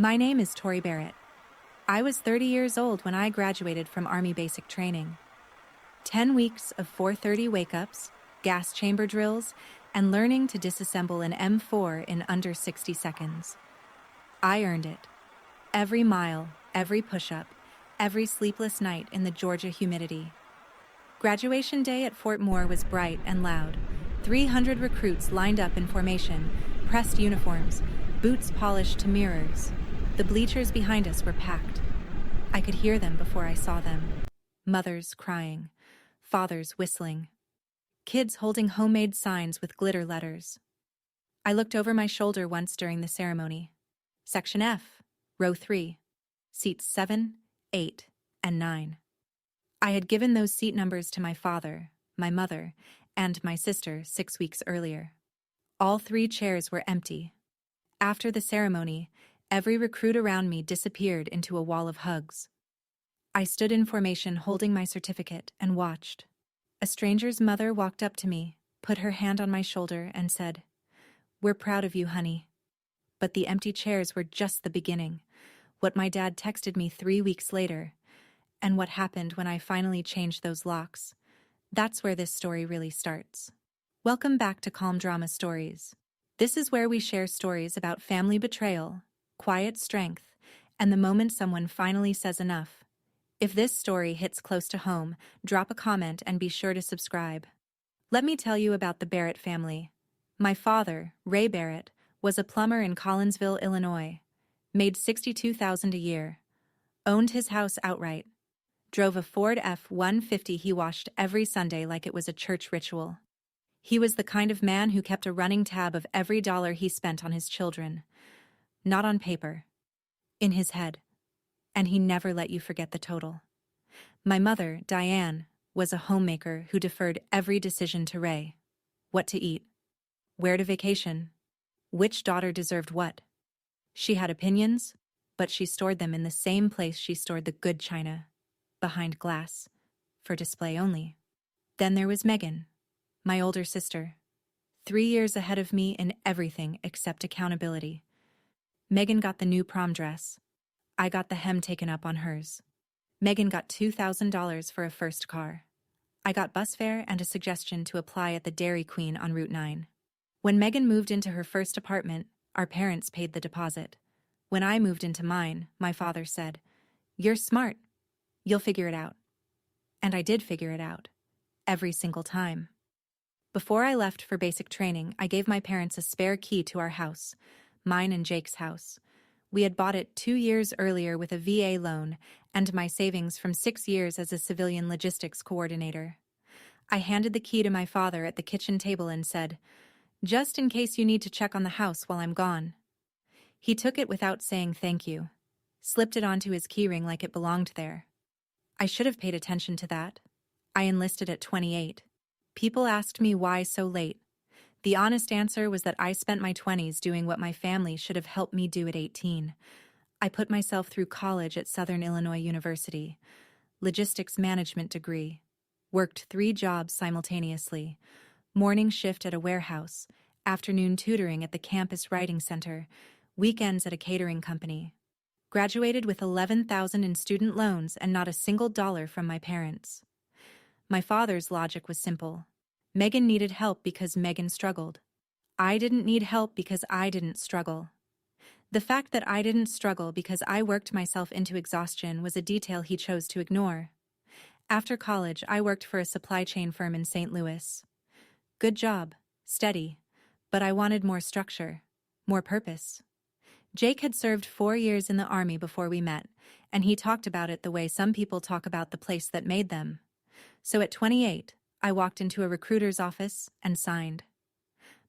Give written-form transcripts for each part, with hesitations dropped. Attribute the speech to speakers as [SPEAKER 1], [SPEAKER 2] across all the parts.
[SPEAKER 1] My name is Tori Barrett. I was 30 years old when I graduated from Army basic training. 10 weeks of 4:30 wake-ups, gas chamber drills, and learning to disassemble an M4 in under 60 seconds. I earned it. Every mile, every push-up, every sleepless night in the Georgia humidity. Graduation day at Fort Moore was bright and loud. 300 recruits lined up in formation, pressed uniforms, boots polished to mirrors. The bleachers behind us were packed. I could hear them before I saw them. Mothers crying, fathers whistling, kids holding homemade signs with glitter letters. I looked over my shoulder once during the ceremony. Section F, row 3, seats 7, 8, and 9. I had given those seat numbers to my father, my mother, and my sister 6 weeks earlier. All 3 chairs were empty. After the ceremony, every recruit around me disappeared into a wall of hugs. I stood in formation holding my certificate and watched. A stranger's mother walked up to me, put her hand on my shoulder, and said, "We're proud of you, honey." But the empty chairs were just the beginning. What my dad texted me 3 weeks later, and what happened when I finally changed those locks. That's where this story really starts. Welcome back to Calm Drama Stories. This is where we share stories about family betrayal, quiet strength, and the moment someone finally says enough. If this story hits close to home, drop a comment and be sure to subscribe. Let me tell you about the Barrett family. My father, Ray Barrett, was a plumber in Collinsville, Illinois, made $62,000 a year, owned his house outright, drove a Ford F-150 he washed every Sunday like it was a church ritual. He was the kind of man who kept a running tab of every dollar he spent on his children. Not on paper, in his head. And he never let you forget the total. My mother, Diane, was a homemaker who deferred every decision to Ray. What to eat, where to vacation, which daughter deserved what. She had opinions, but she stored them in the same place she stored the good china, behind glass, for display only. Then there was Megan, my older sister, 3 years ahead of me in everything except accountability. Megan got the new prom dress. I got the hem taken up on hers. Megan got $2,000 for a first car. I got bus fare and a suggestion to apply at the Dairy Queen on Route 9. When Megan moved into her first apartment, our parents paid the deposit. When I moved into mine, my father said, "You're smart. You'll figure it out." And I did figure it out. Every single time. Before I left for basic training, I gave my parents a spare key to our house, mine and Jake's house. We had bought it 2 years earlier with a VA loan and my savings from 6 years as a civilian logistics coordinator. I handed the key to my father at the kitchen table and said, "Just in case you need to check on the house while I'm gone." He took it without saying thank you, slipped it onto his keyring like it belonged there. I should have paid attention to that. I enlisted at 28. People asked me why so late. The honest answer was that I spent my 20s doing what my family should have helped me do at 18. I put myself through college at Southern Illinois University, logistics management degree, worked 3 jobs simultaneously, morning shift at a warehouse, afternoon tutoring at the campus writing center, weekends at a catering company. Graduated with $11,000 in student loans and not a single dollar from my parents. My father's logic was simple. Megan needed help because Megan struggled. I didn't need help because I didn't struggle. The fact that I didn't struggle because I worked myself into exhaustion was a detail he chose to ignore. After college, I worked for a supply chain firm in St. Louis. Good job, steady, but I wanted more structure, more purpose. Jake had served 4 years in the Army before we met, and he talked about it the way some people talk about the place that made them. So at 28, I walked into a recruiter's office and signed.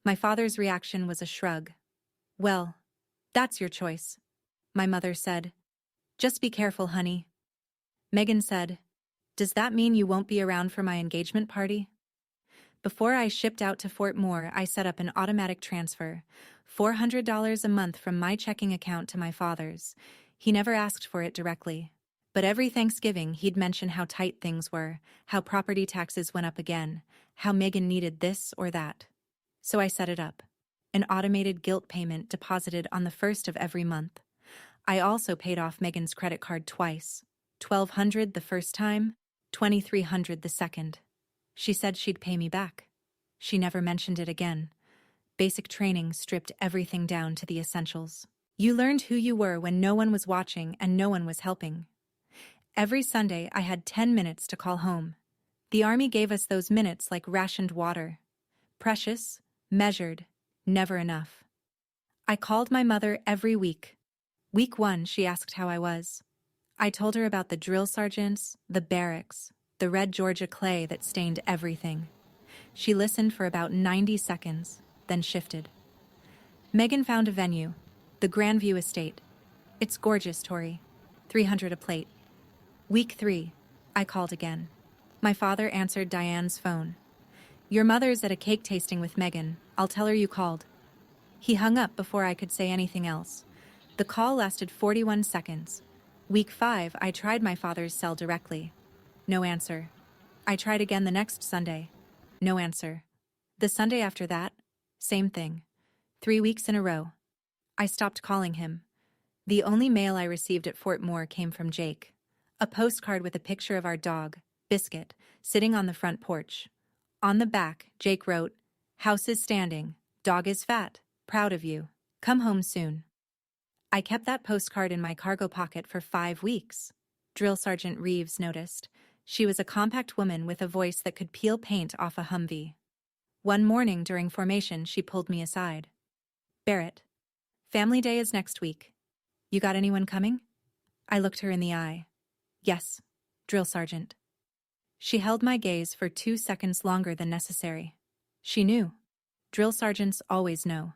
[SPEAKER 1] My father's reaction was a shrug. "Well, that's your choice." My mother said, "Just be careful, honey." Megan said, "Does that mean you won't be around for my engagement party?" Before I shipped out to Fort Moore, I set up an automatic transfer, $400 a month from my checking account to my father's. He never asked for it directly. But every Thanksgiving, he'd mention how tight things were, how property taxes went up again, how Megan needed this or that. So I set it up. An automated guilt payment deposited on the first of every month. I also paid off Megan's credit card twice. $1,200 the first time, $2,300 the second. She said she'd pay me back. She never mentioned it again. Basic training stripped everything down to the essentials. You learned who you were when no one was watching and no one was helping. Every Sunday, I had 10 minutes to call home. The Army gave us those minutes like rationed water. Precious, measured, never enough. I called my mother every week. Week 1, she asked how I was. I told her about the drill sergeants, the barracks, the red Georgia clay that stained everything. She listened for about 90 seconds, then shifted. Megan found a venue, the Grandview Estate. It's gorgeous, Tori. $300 a plate. Week 3, I called again. My father answered Diane's phone. Your mother's at a cake tasting with Megan. I'll tell her you called. He hung up before I could say anything else. The call lasted 41 seconds. Week 5, I tried my father's cell directly. No answer. I tried again the next Sunday. No answer. The Sunday after that, same thing. 3 weeks in a row. I stopped calling him. The only mail I received at Fort Moore came from Jake. A postcard with a picture of our dog, Biscuit, sitting on the front porch. On the back, Jake wrote, "House is standing. Dog is fat. Proud of you. Come home soon." I kept that postcard in my cargo pocket for 5 weeks. Drill Sergeant Reeves noticed. She was a compact woman with a voice that could peel paint off a Humvee. One morning during formation, she pulled me aside. "Barrett, Family Day is next week. You got anyone coming?" I looked her in the eye. "Yes, Drill Sergeant." She held my gaze for 2 seconds longer than necessary. She knew. Drill sergeants always know.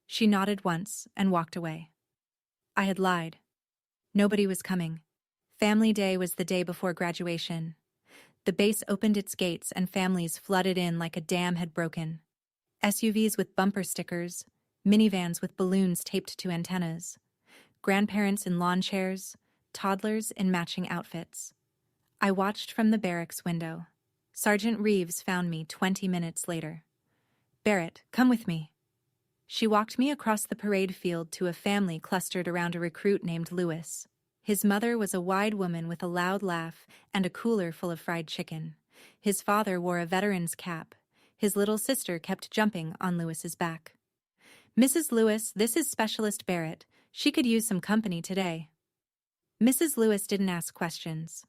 [SPEAKER 1] She nodded once and walked away. I had lied. Nobody was coming. Family Day was the day before graduation. The base opened its gates and families flooded in like a dam had broken. SUVs with bumper stickers, minivans with balloons taped to antennas, grandparents in lawn chairs, toddlers in matching outfits. I watched from the barracks window. Sergeant Reeves found me 20 minutes later. "Barrett, come with me." She walked me across the parade field to a family clustered around a recruit named Lewis. His mother was a wide woman with a loud laugh and a cooler full of fried chicken. His father wore a veteran's cap. His little sister kept jumping on Lewis's back. "Mrs. Lewis, this is Specialist Barrett. She could use some company today." Mrs. Lewis didn't ask questions.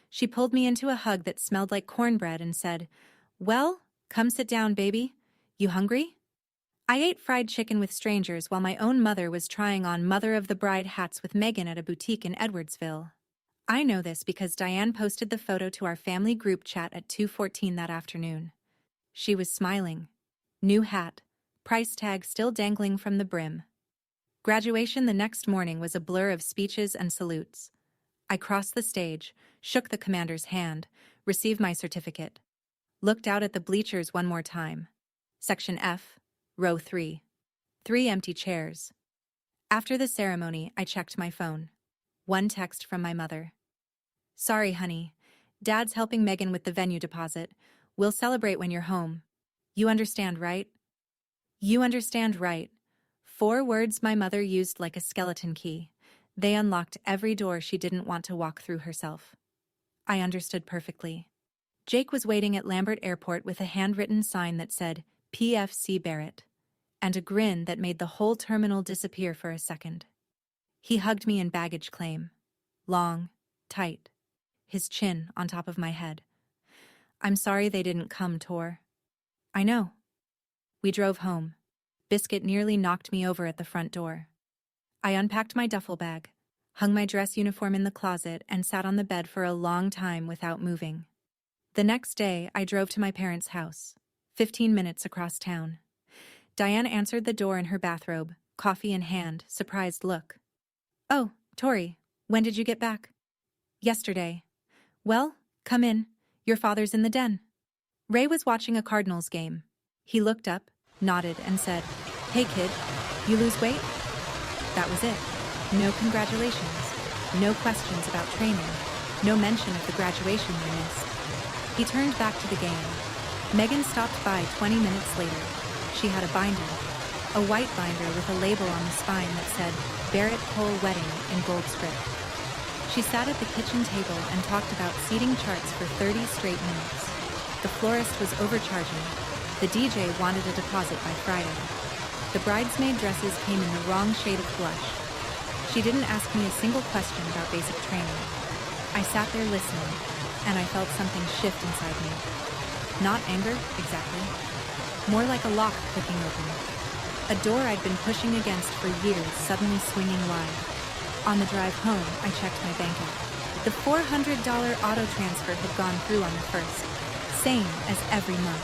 [SPEAKER 1] She pulled me into a hug that smelled like cornbread and said, "Well, come sit down, baby. You hungry?" I ate fried chicken with strangers while my own mother was trying on Mother of the Bride hats with Megan at a boutique in Edwardsville. I know this because Diane posted the photo to our family group chat at 2:14 that afternoon. She was smiling. New hat, price tag still dangling from the brim. Graduation the next morning was a blur of speeches and salutes. I crossed the stage, shook the commander's hand, received my certificate. Looked out at the bleachers one more time. Section F, row 3. 3 empty chairs. After the ceremony, I checked my phone. One text from my mother. "Sorry, honey. Dad's helping Megan with the venue deposit. We'll celebrate when you're home. You understand, right?" You understand, right? 4 words my mother used like a skeleton key. They unlocked every door she didn't want to walk through herself. I understood perfectly. Jake was waiting at Lambert Airport with a handwritten sign that said, PFC Barrett, and a grin that made the whole terminal disappear for a second. He hugged me in baggage claim. Long, tight, his chin on top of my head. "I'm sorry they didn't come, Tor." "I know." We drove home. Biscuit nearly knocked me over at the front door. I unpacked my duffel bag, hung my dress uniform in the closet, and sat on the bed for a long time without moving. The next day, I drove to my parents' house, 15 minutes across town. Diane answered the door in her bathrobe, coffee in hand, surprised look. "Oh, Tori, when did you get back?" "Yesterday." "Well, come in. Your father's in the den." Ray was watching a Cardinals game. He looked up, nodded, and said, "Hey kid, you lose weight?" That was it. No congratulations. No questions about training. No mention of the graduation we missed. He turned back to the game. Megan stopped by 20 minutes later. She had a binder. A white binder with a label on the spine that said, Barrett Cole wedding in gold script. She sat at the kitchen table and talked about seating charts for 30 straight minutes. The florist was overcharging. The DJ wanted a deposit by Friday. The bridesmaid dresses came in the wrong shade of blush. She didn't ask me a single question about basic training. I sat there listening, and I felt something shift inside me. Not anger, exactly. More like a lock clicking open. A door I'd been pushing against for years suddenly swinging wide. On the drive home, I checked my bank app. The $400 auto transfer had gone through on the 1st, same as every month.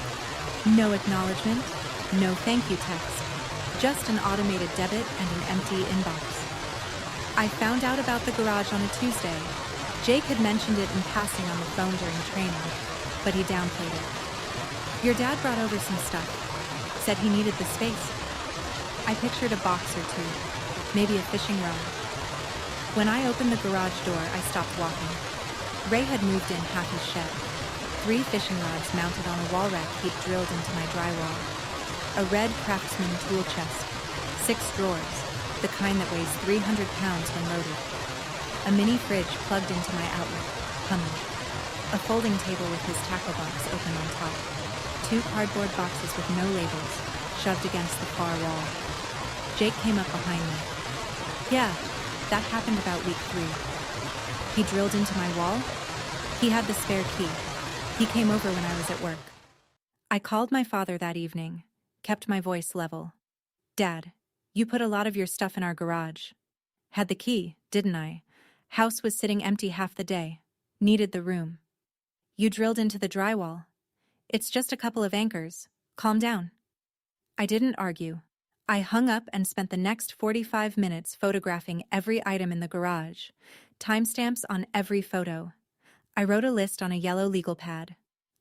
[SPEAKER 1] No acknowledgement, no thank you text, just an automated debit and an empty inbox. I found out about the garage on a Tuesday. Jake had mentioned it in passing on the phone during training, but he downplayed it. Your dad brought over some stuff, said he needed the space. I pictured a box or two, maybe a fishing rod. When I opened the garage door, I stopped walking. Ray had moved in half his shed. 3 fishing rods mounted on a wall rack he'd drilled into my drywall. A red Craftsman tool chest. 6 drawers, the kind that weighs 300 pounds when loaded. A mini fridge plugged into my outlet, humming. A folding table with his tackle box open on top. 2 cardboard boxes with no labels, shoved against the far wall. Jake came up behind me. Yeah, that happened about week 3. He drilled into my wall. He had the spare key. He came over when I was at work. I called my father that evening, kept my voice level. Dad, you put a lot of your stuff in our garage. Had the key, didn't I? House was sitting empty half the day. Needed the room. You drilled into the drywall. It's just a couple of anchors. Calm down. I didn't argue. I hung up and spent the next 45 minutes photographing every item in the garage, timestamps on every photo. I wrote a list on a yellow legal pad.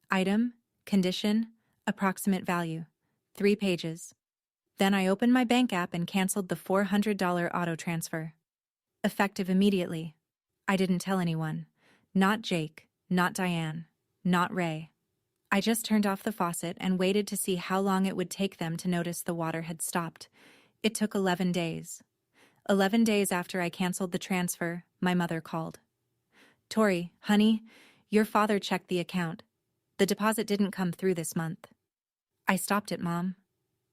[SPEAKER 1] Item, condition, approximate value. 3 pages. Then I opened my bank app and canceled the $400 auto transfer. Effective immediately. I didn't tell anyone. Not Jake, not Diane, not Ray. I just turned off the faucet and waited to see how long it would take them to notice the water had stopped. It took 11 days. 11 days after I canceled the transfer, my mother called. Tori, honey, your father checked the account. The deposit didn't come through this month. I stopped it, Mom.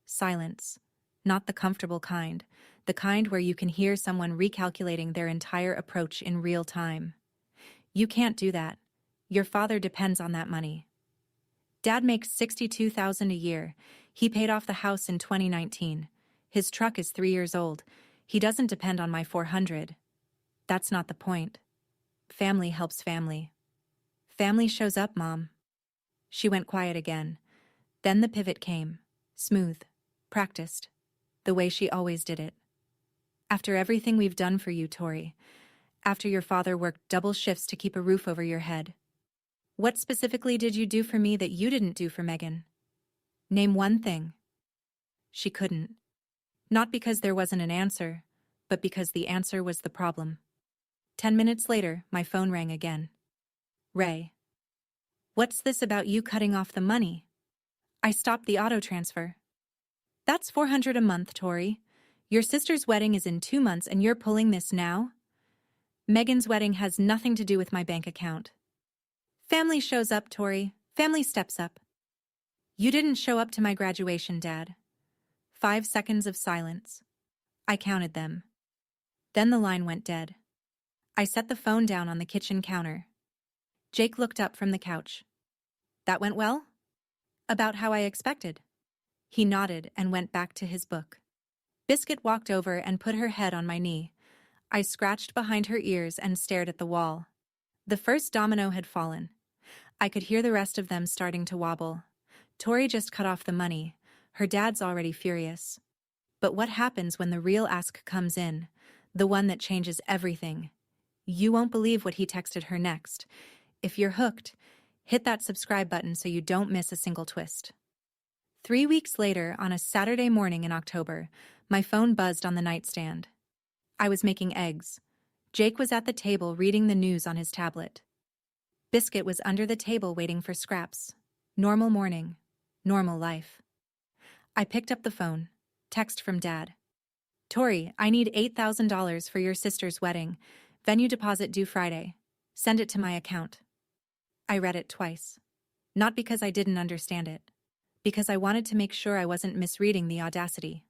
[SPEAKER 1] Silence. Not the comfortable kind. The kind where you can hear someone recalculating their entire approach in real time. You can't do that. Your father depends on that money. Dad makes $62,000 a year. He paid off the house in 2019. His truck is 3 years old. He doesn't depend on my $400. That's not the point. Family helps family. Family shows up, Mom. She went quiet again. Then the pivot came. Smooth. Practiced. The way she always did it. After everything we've done for you, Tori. After your father worked double shifts to keep a roof over your head. What specifically did you do for me that you didn't do for Megan? Name one thing. She couldn't. Not because there wasn't an answer, but because the answer was the problem. 10 minutes later, my phone rang again. Ray. What's this about you cutting off the money? I stopped the auto transfer. That's $400 a month, Tori. Your sister's wedding is in 2 months and you're pulling this now? Megan's wedding has nothing to do with my bank account. Family shows up, Tori. Family steps up. You didn't show up to my graduation, Dad. 5 seconds of silence. I counted them. Then the line went dead. I set the phone down on the kitchen counter. Jake looked up from the couch. That went well? About how I expected. He nodded and went back to his book. Biscuit walked over and put her head on my knee. I scratched behind her ears and stared at the wall. The first domino had fallen. I could hear the rest of them starting to wobble. Tori just cut off the money. Her dad's already furious. But what happens when the real ask comes in? The one that changes everything. You won't believe what he texted her next. If you're hooked, hit that subscribe button so you don't miss a single twist. 3 weeks later, on a Saturday morning in October, my phone buzzed on the nightstand. I was making eggs. Jake was at the table reading the news on his tablet. Biscuit was under the table waiting for scraps. Normal morning. Normal life. I picked up the phone. Text from Dad. Tori, I need $8,000 for your sister's wedding. Venue deposit due Friday. Send it to my account. I read it twice. Not because I didn't understand it. Because I wanted to make sure I wasn't misreading the audacity.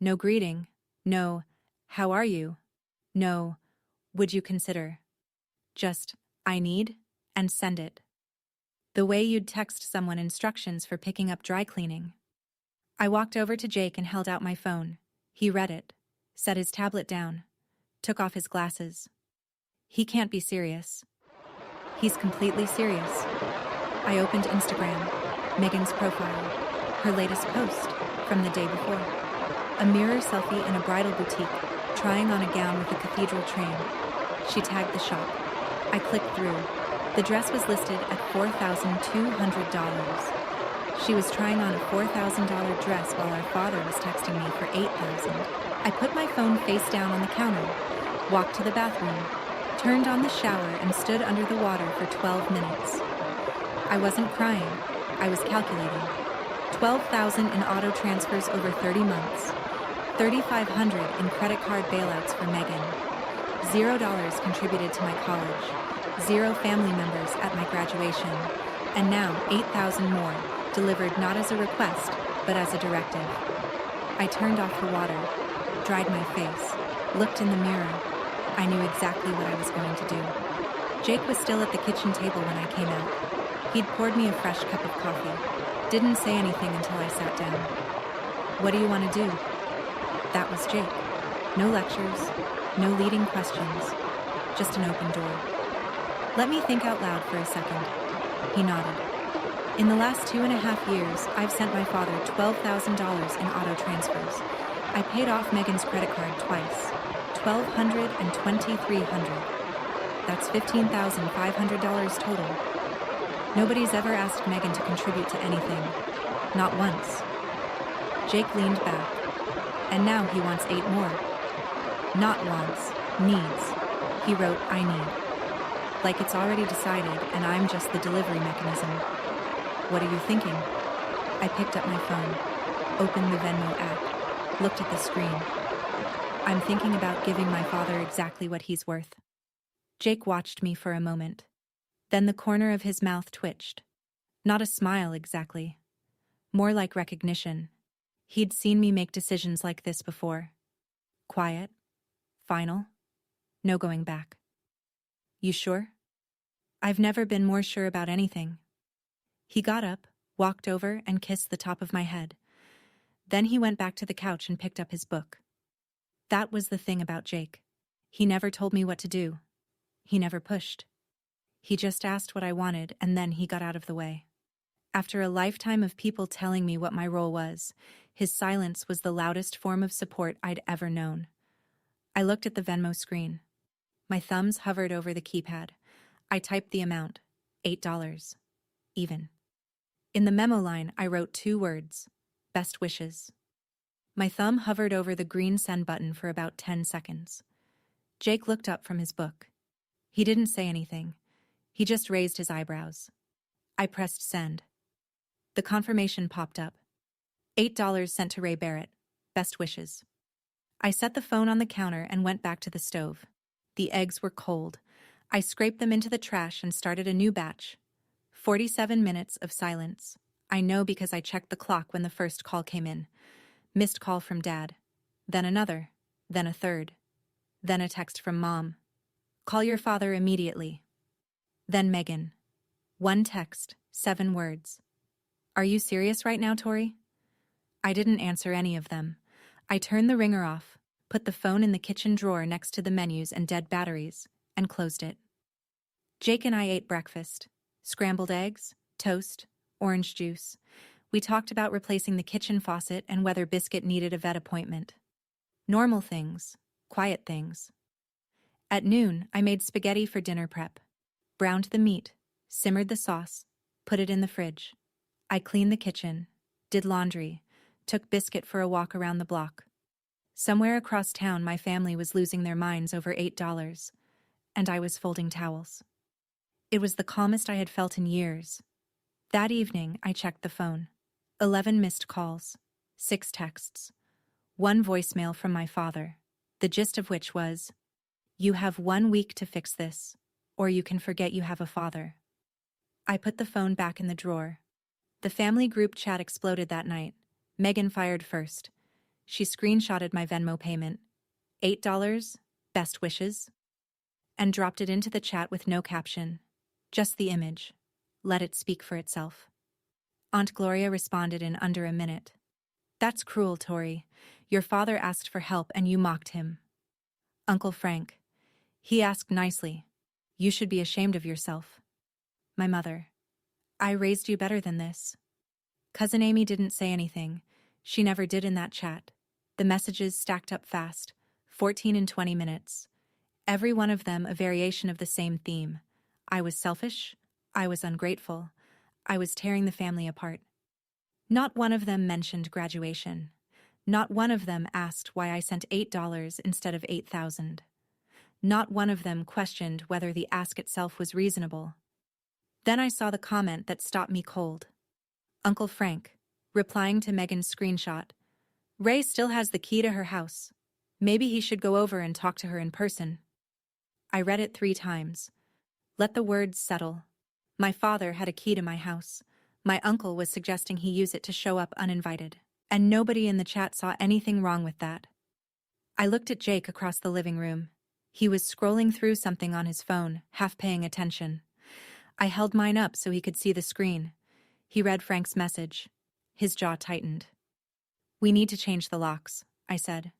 [SPEAKER 1] No greeting. No, how are you? No, would you consider? Just, I need, and send it. The way you'd text someone instructions for picking up dry cleaning. I walked over to Jake and held out my phone. He read it, set his tablet down, took off his glasses. He can't be serious. He's completely serious. I opened Instagram, Megan's profile, her latest post from the day before. A mirror selfie in a bridal boutique, trying on a gown with a cathedral train. She tagged the shop. I clicked through. The dress was listed at $4,200. She was trying on a $4,000 dress while our father was texting me for $8,000. I put my phone face down on the counter, walked to the bathroom, turned on the shower and stood under the water for 12 minutes. I wasn't crying. I was calculating. $12,000 in auto transfers over 30 months. $3,500 in credit card bailouts for Megan. $0 contributed to my college. 0 family members at my graduation. And now $8,000 more, delivered not as a request, but as a directive. I turned off the water, dried my face, looked in the mirror. I knew exactly what I was going to do. Jake was still at the kitchen table when I came out. He'd poured me a fresh cup of coffee. Didn't say anything until I sat down. What do you want to do? That was Jake. No lectures, no leading questions, just an open door. Let me think out loud for a second. He nodded. In the last 2.5 years, I've sent my father $12,000 in auto transfers. I paid off Megan's credit card twice. $1,200 and $2,300. That's $15,500 total. Nobody's ever asked Megan to contribute to anything. Not once. Jake leaned back. And now he wants 8 more. Not wants, needs. He wrote, I need. Like it's already decided and I'm just the delivery mechanism. What are you thinking? I picked up my phone, opened the Venmo app, looked at the screen. I'm thinking about giving my father exactly what he's worth. Jake watched me for a moment. Then the corner of his mouth twitched. Not a smile exactly. More like recognition. He'd seen me make decisions like this before. Quiet. Final. No going back. You sure? I've never been more sure about anything. He got up, walked over, and kissed the top of my head. Then he went back to the couch and picked up his book. That was the thing about Jake. He never told me what to do. He never pushed. He just asked what I wanted, and then he got out of the way. After a lifetime of people telling me what my role was, his silence was the loudest form of support I'd ever known. I looked at the Venmo screen. My thumbs hovered over the keypad. I typed the amount, $8. Even. In the memo line, I wrote 2 words, best wishes. My thumb hovered over the green send button for about 10 seconds. Jake looked up from his book. He didn't say anything. He just raised his eyebrows. I pressed send. The confirmation popped up. $8 sent to Ray Barrett. Best wishes. I set the phone on the counter and went back to the stove. The eggs were cold. I scraped them into the trash and started a new batch. 47 minutes of silence. I know because I checked the clock when the first call came in. Missed call from Dad. Then another. Then a third. Then a text from Mom. Call your father immediately. Then Megan. 1 text, 7 words. Are you serious right now, Tori? I didn't answer any of them. I turned the ringer off, put the phone in the kitchen drawer next to the menus and dead batteries, and closed it. Jake and I ate breakfast. Scrambled eggs, toast, orange juice. We talked about replacing the kitchen faucet and whether Biscuit needed a vet appointment. Normal things, quiet things. At noon, I made spaghetti for dinner prep. Browned the meat, simmered the sauce, put it in the fridge. I cleaned the kitchen, did laundry, took Biscuit for a walk around the block. Somewhere across town, my family was losing their minds over $8, and I was folding towels. It was the calmest I had felt in years. That evening, I checked the phone. 11 missed calls, 6 texts. One voicemail from my father, the gist of which was, "You have 1 week to fix this, or you can forget you have a father." I put the phone back in the drawer. The family group chat exploded that night. Megan fired first. She screenshotted my Venmo payment, $8, best wishes, and dropped it into the chat with no caption, just the image. Let it speak for itself. Aunt Gloria responded in under a minute. "That's cruel, Tori. Your father asked for help and you mocked him." Uncle Frank. "He asked nicely. You should be ashamed of yourself." My mother. "I raised you better than this." Cousin Amy didn't say anything. She never did in that chat. The messages stacked up fast, 14 in 20 minutes. Every one of them a variation of the same theme. I was selfish. I was ungrateful. I was tearing the family apart. Not one of them mentioned graduation. Not one of them asked why I sent $8 instead of 8,000. Not one of them questioned whether the ask itself was reasonable. Then I saw the comment that stopped me cold. Uncle Frank, replying to Megan's screenshot. "Ray still has the key to her house. Maybe he should go over and talk to her in person." I read it 3 times. Let the words settle. My father had a key to my house. My uncle was suggesting he use it to show up uninvited. And nobody in the chat saw anything wrong with that. I looked at Jake across the living room. He was scrolling through something on his phone, half paying attention. I held mine up so he could see the screen. He read Frank's message. His jaw tightened. "We need to change the locks," I said.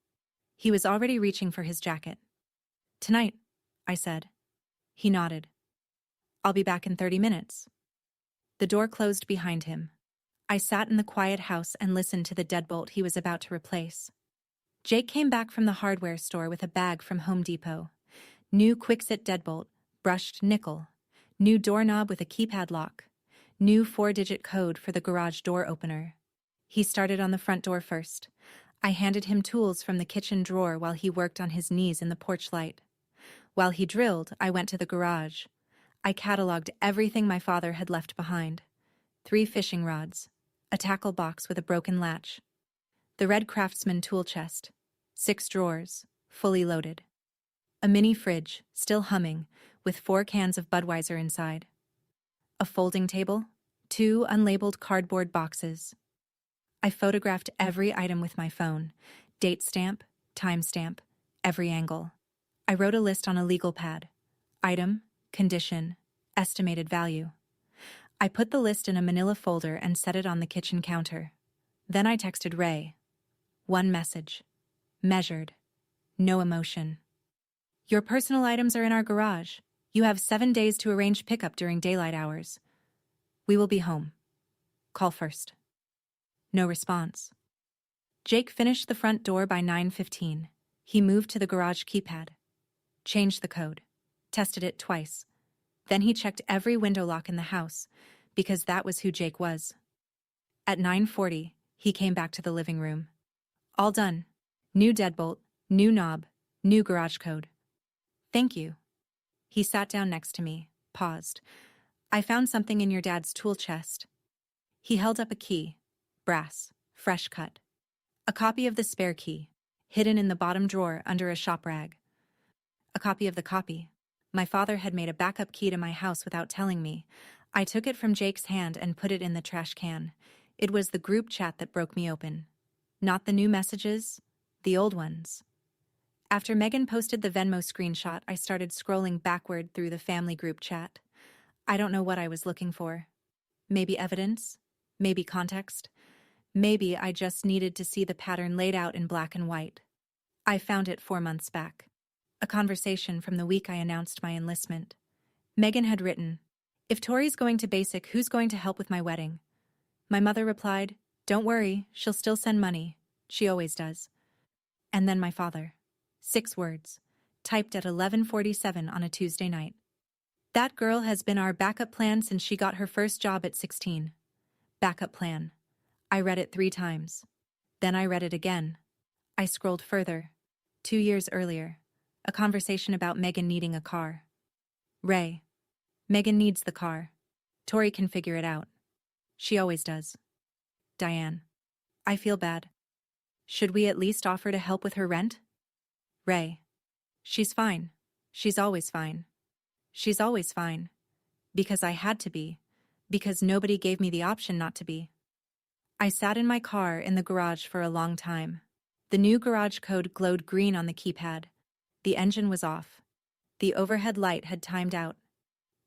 [SPEAKER 1] He was already reaching for his jacket. "Tonight," I said. He nodded. "I'll be back in 30 minutes. The door closed behind him. I sat in the quiet house and listened to the deadbolt he was about to replace. Jake came back from the hardware store with a bag from Home Depot. New Kwikset deadbolt, brushed nickel. New doorknob with a keypad lock. New 4-digit code for the garage door opener. He started on the front door first. I handed him tools from the kitchen drawer while he worked on his knees in the porch light. While he drilled, I went to the garage. I cataloged everything my father had left behind. 3 fishing rods. A tackle box with a broken latch. The red Craftsman tool chest. 6 drawers, fully loaded. A mini fridge, still humming, with 4 cans of Budweiser inside. A folding table, 2 unlabeled cardboard boxes. I photographed every item with my phone. Date stamp, time stamp, every angle. I wrote a list on a legal pad. Item, condition, estimated value. I put the list in a manila folder and set it on the kitchen counter. Then I texted Ray. 1 message. Measured. No emotion. "Your personal items are in our garage. You have 7 days to arrange pickup during daylight hours. We will be home. Call first." No response. Jake finished the front door by 9:15. He moved to the garage keypad. Changed the code. Tested it twice. Then he checked every window lock in the house, because that was who Jake was. At 9:40, he came back to the living room. "All done. New deadbolt, new knob, new garage code." "Thank you." He sat down next to me, paused. "I found something in your dad's tool chest." He held up a key, brass, fresh cut. A copy of the spare key, hidden in the bottom drawer under a shop rag. A copy of the copy. My father had made a backup key to my house without telling me. I took it from Jake's hand and put it in the trash can. It was the group chat that broke me open. Not the new messages, the old ones. After Megan posted the Venmo screenshot, I started scrolling backward through the family group chat. I don't know what I was looking for. Maybe evidence? Maybe context? Maybe I just needed to see the pattern laid out in black and white. I found it 4 months back. A conversation from the week I announced my enlistment. Megan had written, "If Tori's going to basic, who's going to help with my wedding?" My mother replied, "Don't worry, she'll still send money. She always does." And then my father. 6 words, typed at 11:47 on a Tuesday night. "That girl has been our backup plan since she got her first job at 16. Backup plan. I read it 3 times. Then I read it again. I scrolled further. 2 years earlier. A conversation about Megan needing a car. Ray. Megan needs the car. Tori can figure it out. She always does. Diane. I feel bad. Should we at least offer to help with her rent? Ray. She's fine. She's always fine. She's always fine. Because I had to be. Because nobody gave me the option not to be. I sat in my car in the garage for a long time. The new garage code glowed green on the keypad. The engine was off. The overhead light had timed out.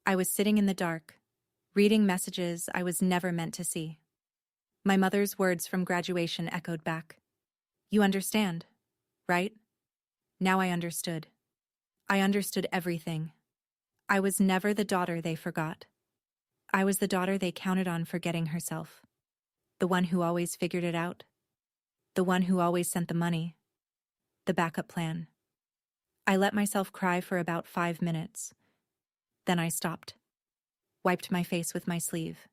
[SPEAKER 1] I was sitting in the dark, reading messages I was never meant to see. My mother's words from graduation echoed back. You understand, right? Now I understood. I understood everything. I was never the daughter they forgot. I was the daughter they counted on forgetting herself. The one who always figured it out. The one who always sent the money. The backup plan. I let myself cry for about 5 minutes. Then I stopped. Wiped my face with my sleeve.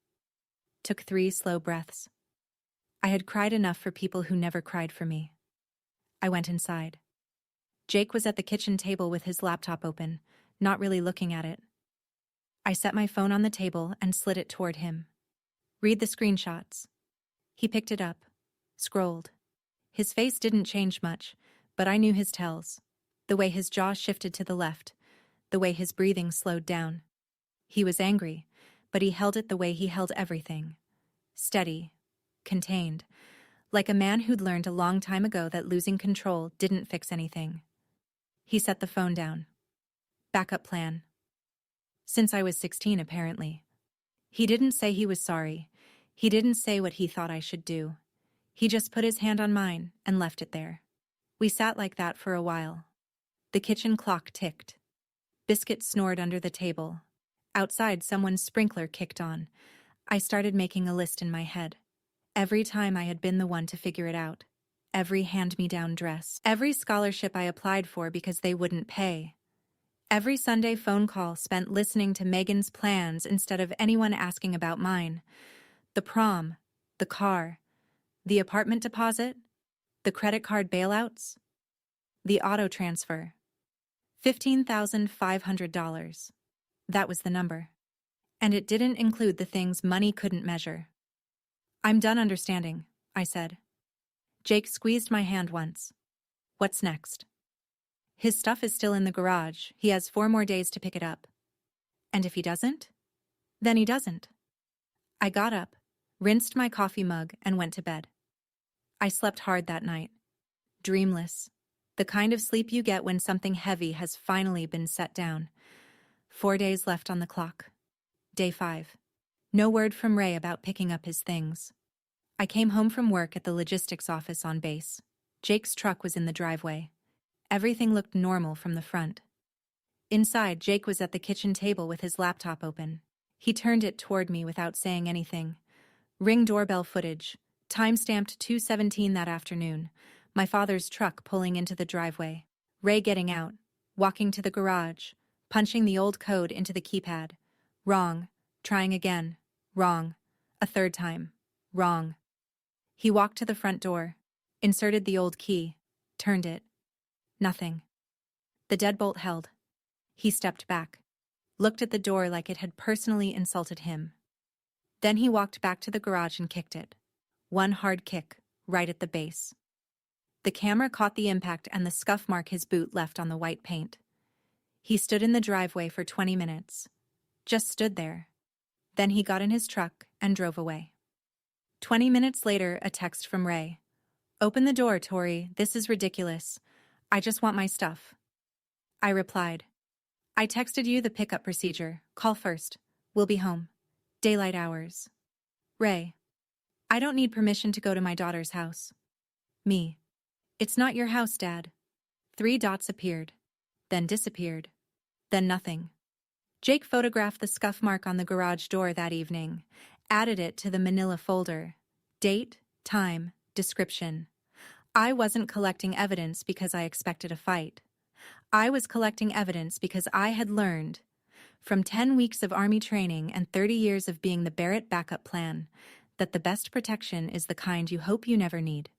[SPEAKER 1] Took 3 slow breaths. I had cried enough for people who never cried for me. I went inside. Jake was at the kitchen table with his laptop open, not really looking at it. I set my phone on the table and slid it toward him. Read the screenshots. He picked it up, scrolled. His face didn't change much, but I knew his tells. The way his jaw shifted to the left, the way his breathing slowed down. He was angry, but he held it the way he held everything. Steady, contained, like a man who'd learned a long time ago that losing control didn't fix anything. He set the phone down. Backup plan. Since I was 16, apparently. He didn't say he was sorry. He didn't say what he thought I should do. He just put his hand on mine and left it there. We sat like that for a while. The kitchen clock ticked. Biscuit snored under the table. Outside, someone's sprinkler kicked on. I started making a list in my head. Every time I had been the one to figure it out. Every hand-me-down dress. Every scholarship I applied for because they wouldn't pay. Every Sunday phone call spent listening to Megan's plans instead of anyone asking about mine. The prom, the car, the apartment deposit, the credit card bailouts, the auto transfer. $15,500. That was the number. And it didn't include the things money couldn't measure. I'm done understanding, I said. Jake squeezed my hand once. What's next? His stuff is still in the garage. He has 4 more days to pick it up. And if he doesn't? Then he doesn't. I got up, rinsed my coffee mug, and went to bed. I slept hard that night. Dreamless. The kind of sleep you get when something heavy has finally been set down. 4 days left on the clock. Day 5. No word from Ray about picking up his things. I came home from work at the logistics office on base. Jake's truck was in the driveway. Everything looked normal from the front. Inside, Jake was at the kitchen table with his laptop open. He turned it toward me without saying anything. Ring doorbell footage, time-stamped 2:17 that afternoon. My father's truck pulling into the driveway. Ray getting out, walking to the garage, punching the old code into the keypad. Wrong. Trying again. Wrong. A third time. Wrong. He walked to the front door, inserted the old key, turned it. Nothing. The deadbolt held. He stepped back, looked at the door like it had personally insulted him. Then he walked back to the garage and kicked it. One hard kick, right at the base. The camera caught the impact and the scuff mark his boot left on the white paint. He stood in the driveway for 20 minutes. Just stood there. Then he got in his truck and drove away. 20 minutes later, a text from Ray. Open the door, Tori. This is ridiculous. I just want my stuff. I replied. I texted you the pickup procedure. Call first. We'll be home. Daylight hours. Ray. I don't need permission to go to my daughter's house. Me. It's not your house, Dad. 3 dots appeared. Then disappeared. Then nothing. Jake photographed the scuff mark on the garage door that evening, added it to the manila folder. Date, time, description. I wasn't collecting evidence because I expected a fight. I was collecting evidence because I had learned, from 10 weeks of Army training and 30 years of being the Barrett backup plan, that the best protection is the kind you hope you never need.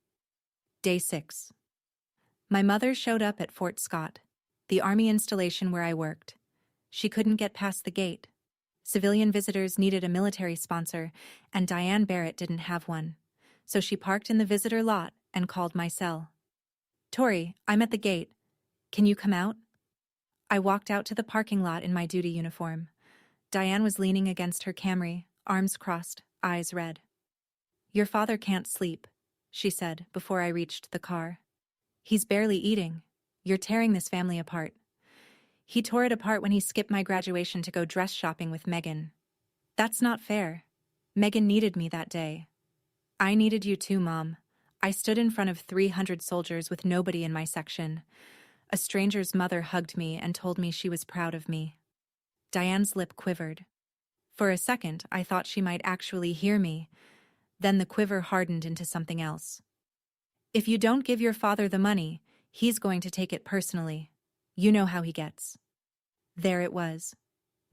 [SPEAKER 1] Day 6. My mother showed up at Fort Scott, the Army installation where I worked. She couldn't get past the gate. Civilian visitors needed a military sponsor, and Diane Barrett didn't have one. So she parked in the visitor lot and called my cell. "Tori, I'm at the gate. Can you come out?" I walked out to the parking lot in my duty uniform. Diane was leaning against her Camry, arms crossed, eyes red. "Your father can't sleep," she said before I reached the car. "He's barely eating. You're tearing this family apart. He tore it apart when he skipped my graduation to go dress shopping with Megan. That's not fair. Megan needed me that day. I needed you too, Mom. I stood in front of 300 soldiers with nobody in my section. A stranger's mother hugged me and told me she was proud of me." Diane's lip quivered. For a second, I thought she might actually hear me. Then the quiver hardened into something else. "If you don't give your father the money, he's going to take it personally. You know how he gets." There it was.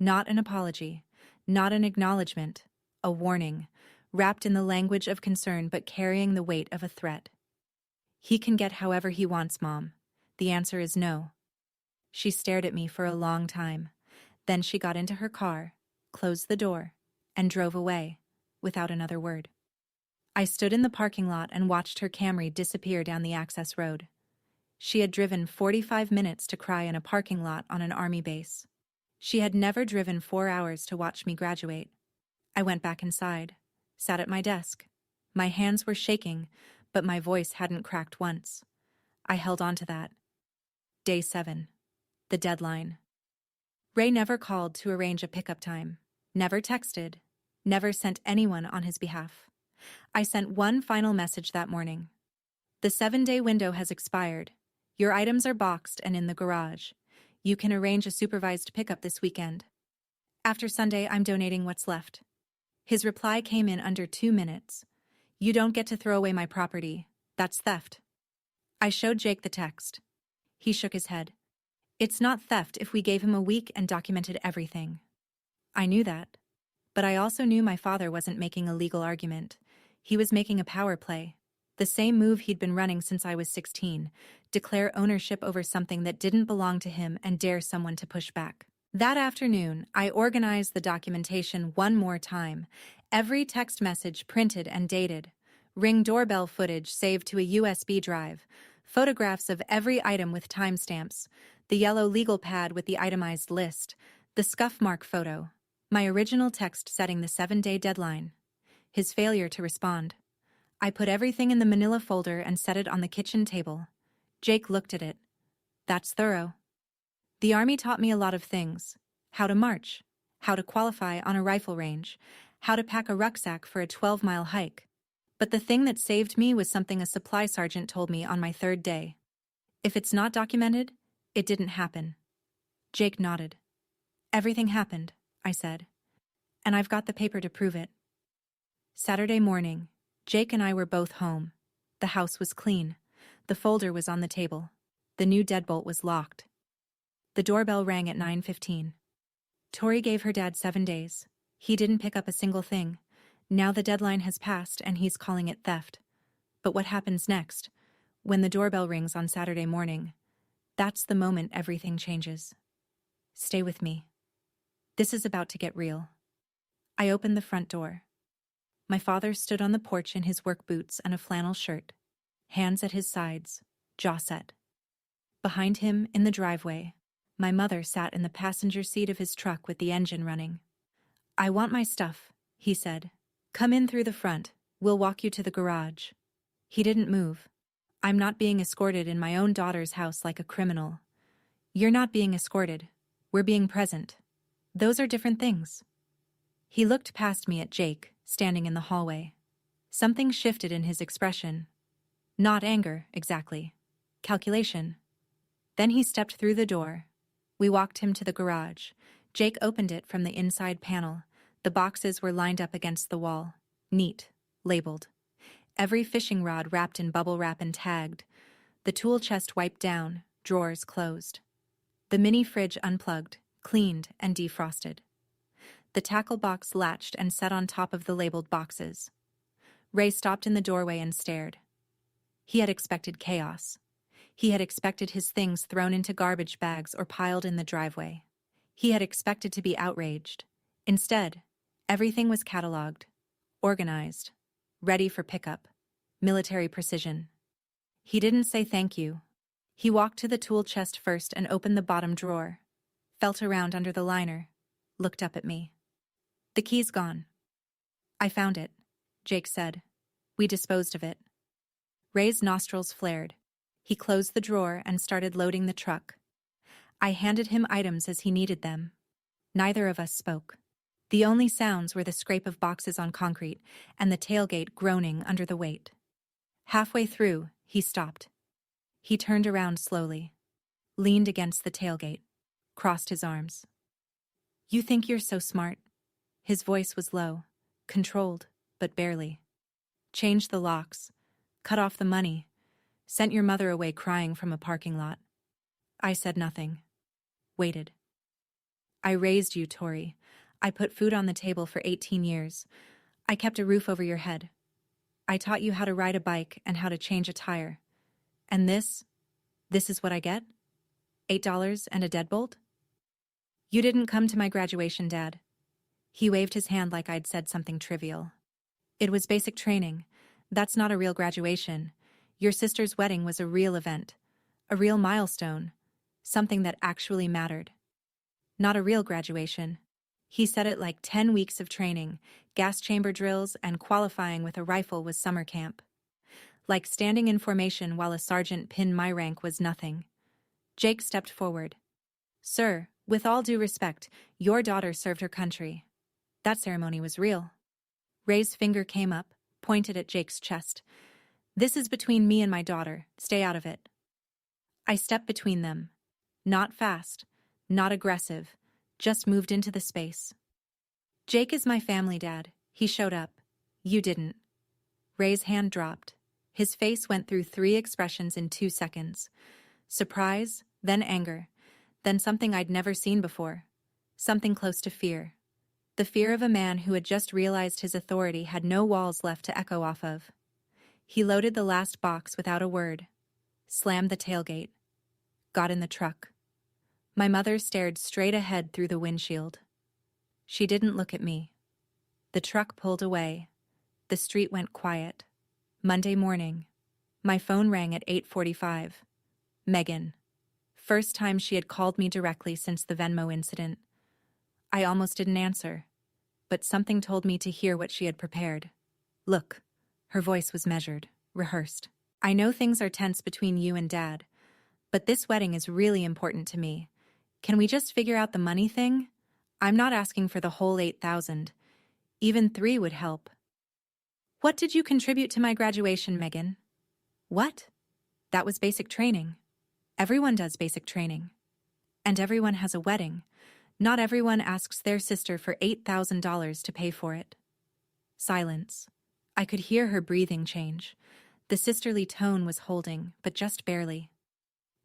[SPEAKER 1] Not an apology, not an acknowledgement, a warning, wrapped in the language of concern but carrying the weight of a threat. "He can get however he wants, Mom. The answer is no." She stared at me for a long time. Then she got into her car, closed the door, and drove away, without another word. I stood in the parking lot and watched her Camry disappear down the access road. She had driven 45 minutes to cry in a parking lot on an army base. She had never driven 4 hours to watch me graduate. I went back inside, sat at my desk. My hands were shaking, but my voice hadn't cracked once. I held on to that. Day 7. The deadline. Ray never called to arrange a pickup time, never texted, never sent anyone on his behalf. I sent one final message that morning. "The 7-day window has expired. Your items are boxed and in the garage. You can arrange a supervised pickup this weekend. After Sunday, I'm donating what's left." His reply came in under 2 minutes. "You don't get to throw away my property. That's theft." I showed Jake the text. He shook his head. "It's not theft if we gave him a week and documented everything." I knew that. But I also knew my father wasn't making a legal argument. He was making a power play. The same move he'd been running since I was 16, declare ownership over something that didn't belong to him and dare someone to push back. That afternoon, I organized the documentation one more time. Every text message printed and dated. Ring doorbell footage saved to a USB drive. Photographs of every item with timestamps. The yellow legal pad with the itemized list. The scuff mark photo. My original text setting the 7-day deadline. His failure to respond. I put everything in the manila folder and set it on the kitchen table. Jake looked at it. "That's thorough." The Army taught me a lot of things. How to march. How to qualify on a rifle range. How to pack a rucksack for a 12-mile hike. But the thing that saved me was something a supply sergeant told me on my 3rd day. "If it's not documented, it didn't happen." Jake nodded. "Everything happened," I said. "And I've got the paper to prove it." Saturday morning, Jake and I were both home. The house was clean. The folder was on the table. The new deadbolt was locked. The doorbell rang at 9:15. Tori gave her dad 7 days. He didn't pick up a single thing. Now the deadline has passed and he's calling it theft. But what happens next? When the doorbell rings on Saturday morning, that's the moment everything changes. Stay with me. This is about to get real. I opened the front door. My father stood on the porch in his work boots and a flannel shirt, hands at his sides, jaw set. Behind him, in the driveway, my mother sat in the passenger seat of his truck with the engine running. "I want my stuff," he said. "Come in through the front. We'll walk you to the garage." He didn't move. "I'm not being escorted in my own daughter's house like a criminal." "You're not being escorted. We're being present. Those are different things." He looked past me at Jake, standing in the hallway. Something shifted in his expression. Not anger, exactly. Calculation. Then he stepped through the door. We walked him to the garage. Jake opened it from the inside panel. The boxes were lined up against the wall. Neat. Labeled. Every fishing rod wrapped in bubble wrap and tagged. The tool chest wiped down, drawers closed. The mini fridge unplugged, cleaned, and defrosted. The tackle box latched and set on top of the labeled boxes. Ray stopped in the doorway and stared. He had expected chaos. He had expected his things thrown into garbage bags or piled in the driveway. He had expected to be outraged. Instead, everything was cataloged, organized, ready for pickup, military precision. He didn't say thank you. He walked to the tool chest first and opened the bottom drawer, felt around under the liner, looked up at me. The key's gone. I found it, Jake said. We disposed of it. Ray's nostrils flared. He closed the drawer and started loading the truck. I handed him items as he needed them. Neither of us spoke. The only sounds were the scrape of boxes on concrete and the tailgate groaning under the weight. Halfway through, he stopped. He turned around slowly, leaned against the tailgate, crossed his arms. You think you're so smart? His voice was low, controlled, but barely. Changed the locks, cut off the money, sent your mother away crying from a parking lot. I said nothing. Waited. I raised you, Tori. I put food on the table for 18 years. I kept a roof over your head. I taught you how to ride a bike and how to change a tire. And this is what I get? $8 and a deadbolt? You didn't come to my graduation, Dad. He waved his hand like I'd said something trivial. It was basic training. That's not a real graduation. Your sister's wedding was a real event, a real milestone, something that actually mattered. Not a real graduation. He said it like 10 weeks of training, gas chamber drills, and qualifying with a rifle was summer camp. Like standing in formation while a sergeant pinned my rank was nothing. Jake stepped forward. Sir, with all due respect, your daughter served her country. That ceremony was real. Ray's finger came up, pointed at Jake's chest. This is between me and my daughter. Stay out of it. I stepped between them. Not fast, not aggressive, just moved into the space. Jake is my family, Dad. He showed up. You didn't. Ray's hand dropped. His face went through 3 expressions in 2 seconds. Surprise, then anger, then something I'd never seen before. Something close to fear. The fear of a man who had just realized his authority had no walls left to echo off of. He loaded the last box without a word, slammed the tailgate, got in the truck. My mother stared straight ahead through the windshield. She didn't look at me. The truck pulled away. The street went quiet. Monday morning. My phone rang at 8:45. Megan. First time she had called me directly since the Venmo incident. I almost didn't answer, but something told me to hear what she had prepared. Look, her voice was measured, rehearsed. I know things are tense between you and Dad, but this wedding is really important to me. Can we just figure out the money thing? I'm not asking for the whole 8,000. Even 3 would help. What did you contribute to my graduation, Megan? What? That was basic training. Everyone does basic training. And everyone has a wedding. Not everyone asks their sister for $8,000 to pay for it. Silence. I could hear her breathing change. The sisterly tone was holding, but just barely.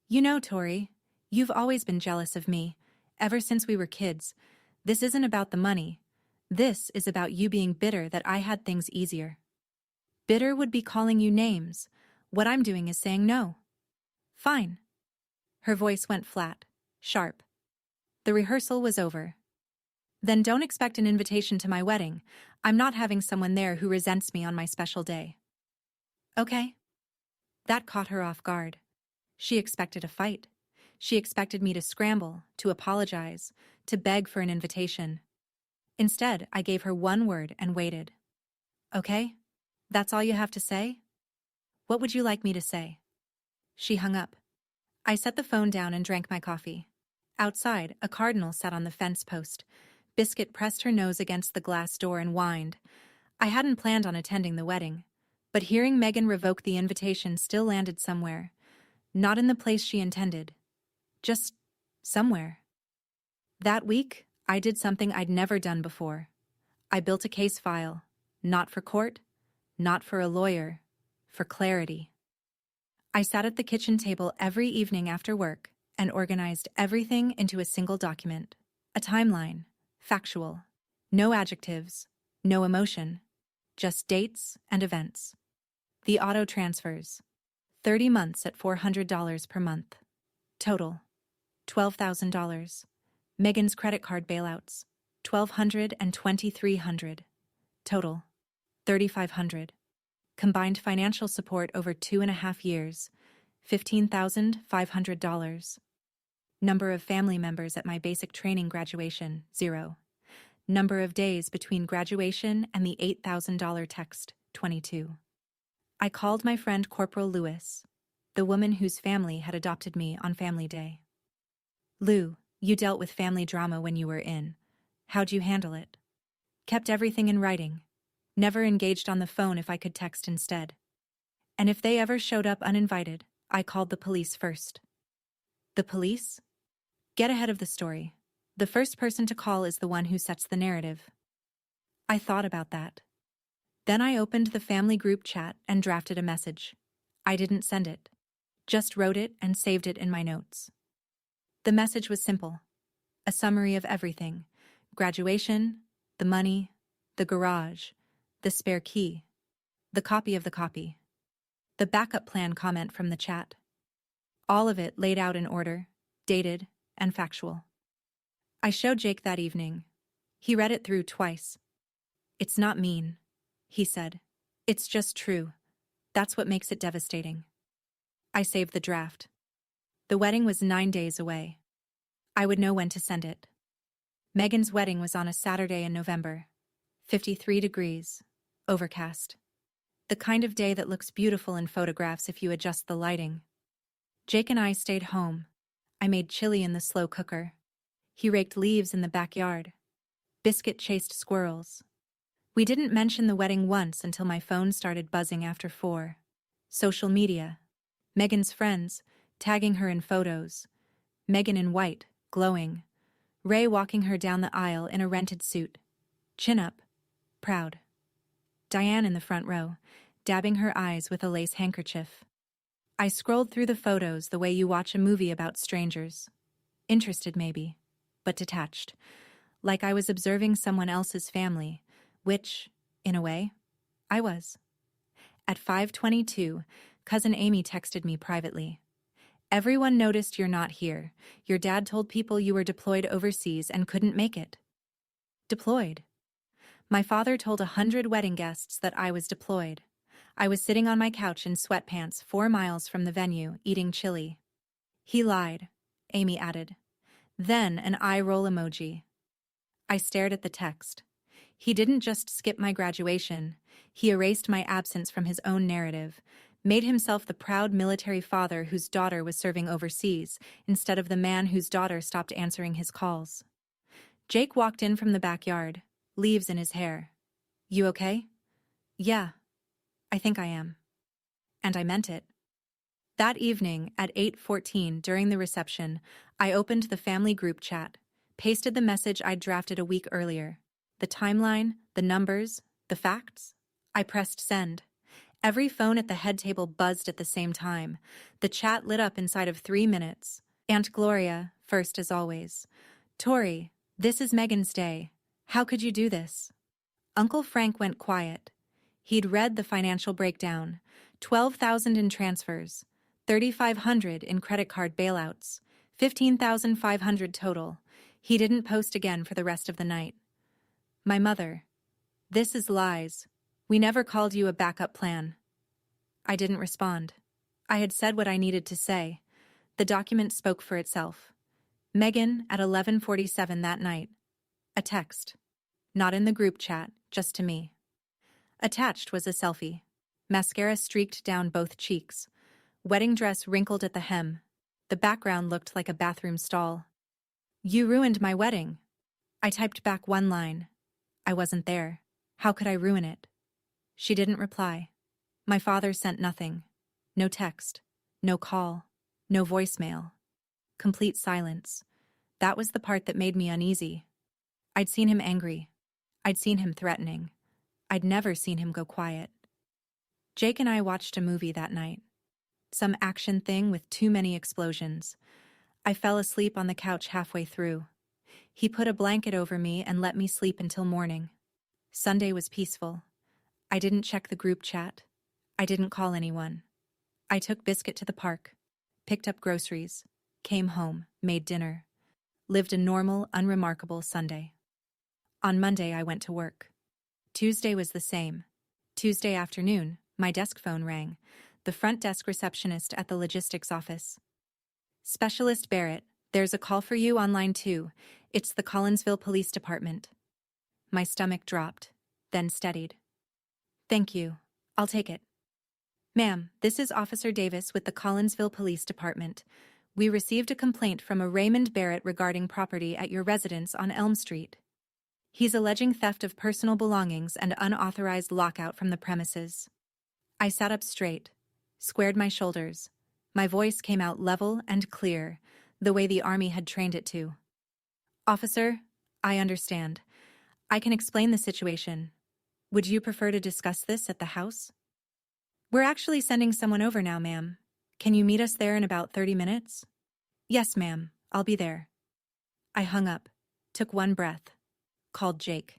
[SPEAKER 1] You know, Tori, you've always been jealous of me, ever since we were kids. This isn't about the money. This is about you being bitter that I had things easier. Bitter would be calling you names. What I'm doing is saying no. Fine. Her voice went flat, sharp. The rehearsal was over. Then don't expect an invitation to my wedding. I'm not having someone there who resents me on my special day. Okay. That caught her off guard. She expected a fight. She expected me to scramble, to apologize, to beg for an invitation. Instead, I gave her one word and waited. Okay? That's all you have to say? What would you like me to say? She hung up. I set the phone down and drank my coffee. Outside, a cardinal sat on the fence post. Biscuit pressed her nose against the glass door and whined. I hadn't planned on attending the wedding, but hearing Megan revoke the invitation still landed somewhere. Not in the place she intended. Just somewhere. That week, I did something I'd never done before. I built a case file, not for court, not for a lawyer, for clarity. I sat at the kitchen table every evening after work and organized everything into a single document. A timeline, factual, no adjectives, no emotion, just dates and events. The auto transfers, 30 months at $400 per month. Total, $12,000. Megan's credit card bailouts, $1,200 and $2,300. Total, $3,500. Combined financial support over 2.5 years, $15,500. Number of family members at my basic training graduation, 0. Number of days between graduation and the $8,000 text, 22. I called my friend Corporal Lewis, the woman whose family had adopted me on Family Day. Lou, you dealt with family drama when you were in. How'd you handle it? Kept everything in writing. Never engaged on the phone if I could text instead. And if they ever showed up uninvited, I called the police first. The police? Get ahead of the story. The first person to call is the one who sets the narrative. I thought about that. Then I opened the family group chat and drafted a message. I didn't send it. Just wrote it and saved it in my notes. The message was simple. A summary of everything. Graduation, the money, the garage, the spare key, the copy of the copy, the backup plan comment from the chat. All of it laid out in order, dated, and factual. I showed Jake that evening. He read it through twice. It's not mean, he said. It's just true. That's what makes it devastating. I saved the draft. The wedding was 9 days away. I would know when to send it. Megan's wedding was on a Saturday in November. 53 degrees, overcast. The kind of day that looks beautiful in photographs if you adjust the lighting. Jake and I stayed home. I made chili in the slow cooker. He raked leaves in the backyard. Biscuit chased squirrels. We didn't mention the wedding once until my phone started buzzing after 4. Social media. Megan's friends, tagging her in photos. Megan in white, glowing. Ray walking her down the aisle in a rented suit. Chin up. Proud. Diane in the front row, dabbing her eyes with a lace handkerchief. I scrolled through the photos the way you watch a movie about strangers. Interested maybe, but detached. Like I was observing someone else's family, which, in a way, I was. At 5:22, Cousin Amy texted me privately. Everyone noticed you're not here. Your dad told people you were deployed overseas and couldn't make it. Deployed. My father told 100 wedding guests that I was deployed. I was sitting on my couch in sweatpants 4 miles from the venue, eating chili. He lied, Amy added. Then an eye roll emoji. I stared at the text. He didn't just skip my graduation. He erased my absence from his own narrative, made himself the proud military father whose daughter was serving overseas, instead of the man whose daughter stopped answering his calls. Jake walked in from the backyard, leaves in his hair. You okay? Yeah, I think I am. And I meant it. That evening, at 8:14 during the reception, I opened the family group chat, pasted the message I'd drafted a week earlier. The timeline, the numbers, the facts. I pressed send. Every phone at the head table buzzed at the same time. The chat lit up inside of 3 minutes. Aunt Gloria, first as always. Tori, this is Megan's day. How could you do this? Uncle Frank went quiet. He'd read the financial breakdown. 12,000 in transfers, 3,500 in credit card bailouts, 15,500 total. He didn't post again for the rest of the night. My mother. This is lies. We never called you a backup plan. I didn't respond. I had said what I needed to say. The document spoke for itself. Megan at 11:47 that night. A text. Not in the group chat, just to me. Attached was a selfie. Mascara streaked down both cheeks. Wedding dress wrinkled at the hem. The background looked like a bathroom stall. You ruined my wedding. I typed back one line. I wasn't there. How could I ruin it? She didn't reply. My father sent nothing. No text. No call. No voicemail. Complete silence. That was the part that made me uneasy. I'd seen him angry. I'd seen him threatening. I'd never seen him go quiet. Jake and I watched a movie that night. Some action thing with too many explosions. I fell asleep on the couch halfway through. He put a blanket over me and let me sleep until morning. Sunday was peaceful. I didn't check the group chat. I didn't call anyone. I took Biscuit to the park, picked up groceries, came home, made dinner. Lived a normal, unremarkable Sunday. On Monday, I went to work. Tuesday was the same. Tuesday afternoon, My desk phone rang. The front desk receptionist at the logistics office. Specialist Barrett, there's a call for you on line 2. It's the Collinsville Police Department. My stomach dropped, then steadied. Thank you. I'll take it. Ma'am, this is Officer Davis with the Collinsville Police Department. We received a complaint from a Raymond Barrett regarding property at your residence on Elm Street. He's alleging theft of personal belongings and unauthorized lockout from the premises. I sat up straight, squared my shoulders. My voice came out level and clear, the way the Army had trained it to. Officer, I understand. I can explain the situation. Would you prefer to discuss this at the house? We're actually sending someone over now, ma'am. Can you meet us there in about 30 minutes? Yes, ma'am. I'll be there. I hung up, took one breath, called Jake.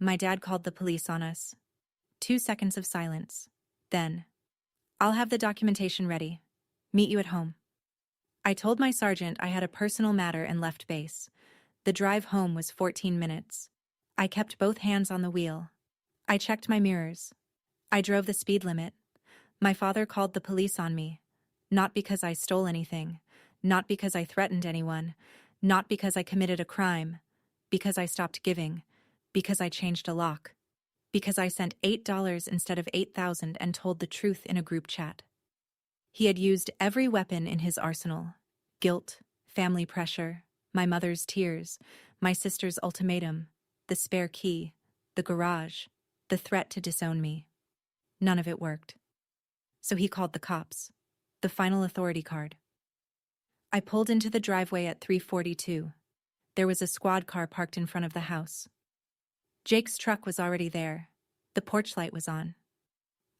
[SPEAKER 1] My dad called the police on us. 2 seconds of silence. Then, I'll have the documentation ready. Meet you at home. I told my sergeant I had a personal matter and left base. The drive home was 14 minutes. I kept both hands on the wheel. I checked my mirrors. I drove the speed limit. My father called the police on me. Not because I stole anything. Not because I threatened anyone. Not because I committed a crime. Because I stopped giving. Because I changed a lock. Because I sent $8 instead of 8,000 and told the truth in a group chat. He had used every weapon in his arsenal. Guilt, family pressure, my mother's tears, my sister's ultimatum, the spare key, the garage, the threat to disown me. None of it worked. So he called the cops. The final authority card. I pulled into the driveway at 3:42. There was a squad car parked in front of the house. Jake's truck was already there. The porch light was on.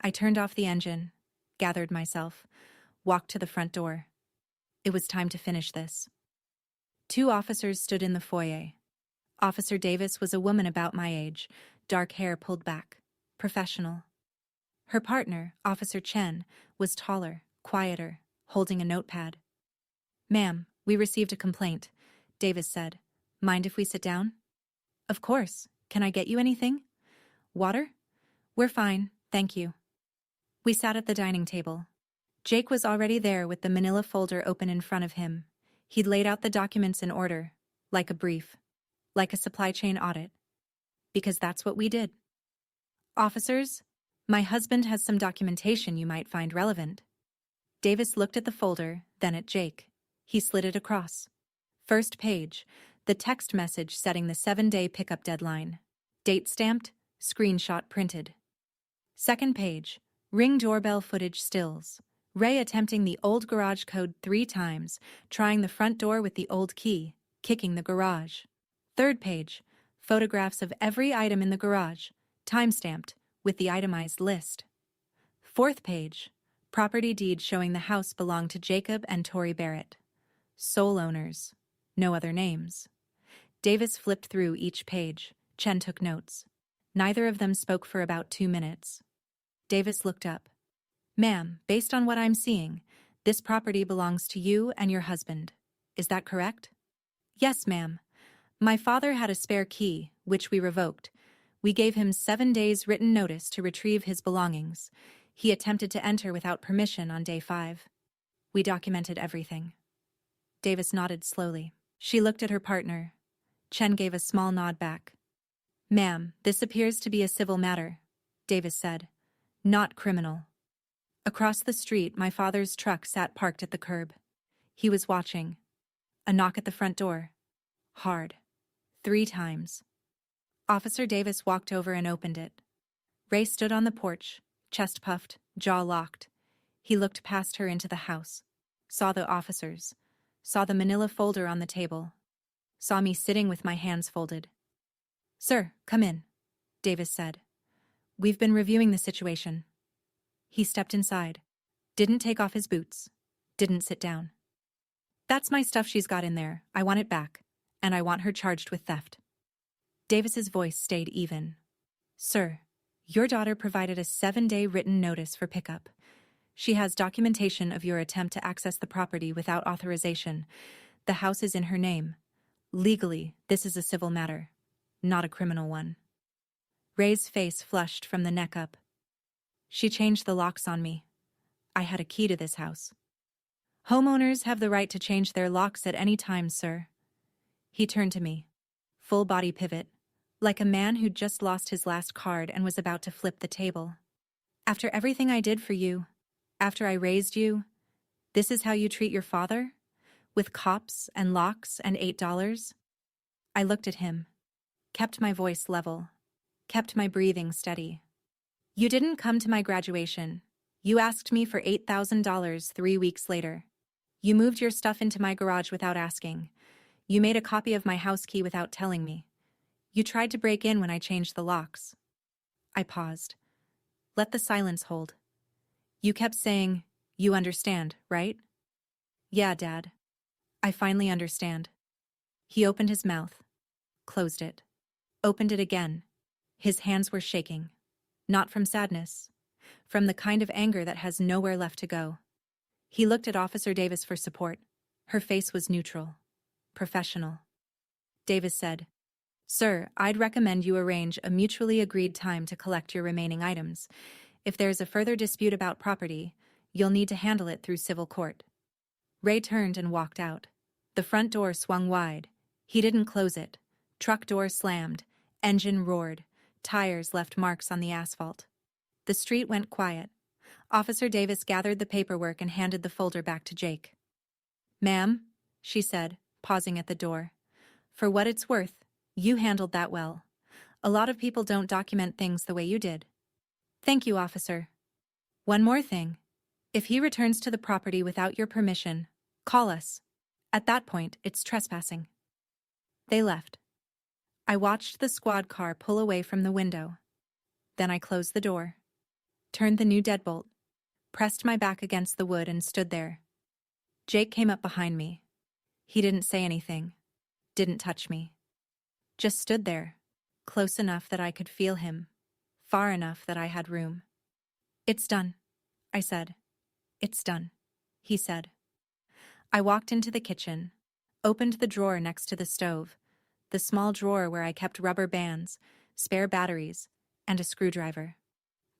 [SPEAKER 1] I turned off the engine, gathered myself, walked to the front door. It was time to finish this. 2 officers stood in the foyer. Officer Davis was a woman about my age, dark hair pulled back, professional. Her partner, Officer Chen, was taller, quieter, holding a notepad. Ma'am, we received a complaint, Davis said. Mind if we sit down? Of course. Can I get you anything? Water? We're fine, thank you. We sat at the dining table. Jake was already there with the manila folder open in front of him. He'd laid out the documents in order, like a brief, like a supply chain audit. Because that's what we did. Officers, my husband has some documentation you might find relevant. Davis looked at the folder, then at Jake. He slid it across. First page, the text message setting the 7-day pickup deadline. Date stamped, screenshot printed. Second page, Ring doorbell footage stills. Ray attempting the old garage code 3 times, trying the front door with the old key, kicking the garage. Third page, photographs of every item in the garage, time-stamped, with the itemized list. Fourth page, property deed showing the house belonged to Jacob and Tori Barrett. Sole owners, no other names. Davis flipped through each page. Chen took notes. Neither of them spoke for about 2 minutes. Davis looked up. Ma'am, based on what I'm seeing, this property belongs to you and your husband. Is that correct? Yes, ma'am. My father had a spare key, which we revoked. We gave him 7 days written notice to retrieve his belongings. He attempted to enter without permission on day 5. We documented everything. Davis nodded slowly. She looked at her partner. Chen gave a small nod back. Ma'am, this appears to be a civil matter, Davis said. Not criminal. Across the street, my father's truck sat parked at the curb. He was watching. A knock at the front door. Hard. 3 times. Officer Davis walked over and opened it. Ray stood on the porch, chest puffed, jaw locked. He looked past her into the house. Saw the officers. Saw the manila folder on the table. Saw me sitting with my hands folded. Sir, come in, Davis said. We've been reviewing the situation. He stepped inside. Didn't take off his boots. Didn't sit down. That's my stuff she's got in there. I want it back. And I want her charged with theft. Davis's voice stayed even. Sir, your daughter provided a 7-day written notice for pickup. She has documentation of your attempt to access the property without authorization. The house is in her name. Legally, this is a civil matter, not a criminal one. Ray's face flushed from the neck up. She changed the locks on me. I had a key to this house. Homeowners have the right to change their locks at any time, sir. He turned to me. Full body pivot, like a man who'd just lost his last card and was about to flip the table. After everything I did for you, after I raised you, this is how you treat your father? With cops and locks and $8? I looked at him, kept my voice level, kept my breathing steady. You didn't come to my graduation. You asked me for $8,000 3 weeks later. You moved your stuff into my garage without asking. You made a copy of my house key without telling me. You tried to break in when I changed the locks. I paused. Let the silence hold. You kept saying, you understand, right? Yeah, Dad. I finally understand. He opened his mouth, closed it, opened it again. His hands were shaking. Not from sadness, from the kind of anger that has nowhere left to go. He looked at Officer Davis for support. Her face was neutral, professional. Davis said, Sir, I'd recommend you arrange a mutually agreed time to collect your remaining items. If there's a further dispute about property, you'll need to handle it through civil court. Ray turned and walked out. The front door swung wide. He didn't close it. Truck door slammed. Engine roared. Tires left marks on the asphalt. The street went quiet. Officer Davis gathered the paperwork and handed the folder back to Jake. Ma'am, she said, pausing at the door. For what it's worth, you handled that well. A lot of people don't document things the way you did. Thank you, officer. One more thing. If he returns to the property without your permission, call us. At that point, it's trespassing. They left. I watched the squad car pull away from the window. Then I closed the door, turned the new deadbolt, pressed my back against the wood and stood there. Jake came up behind me. He didn't say anything, didn't touch me. Just stood there, close enough that I could feel him, far enough that I had room. It's done, I said. It's done, he said. I walked into the kitchen, opened the drawer next to the stove, the small drawer where I kept rubber bands, spare batteries, and a screwdriver.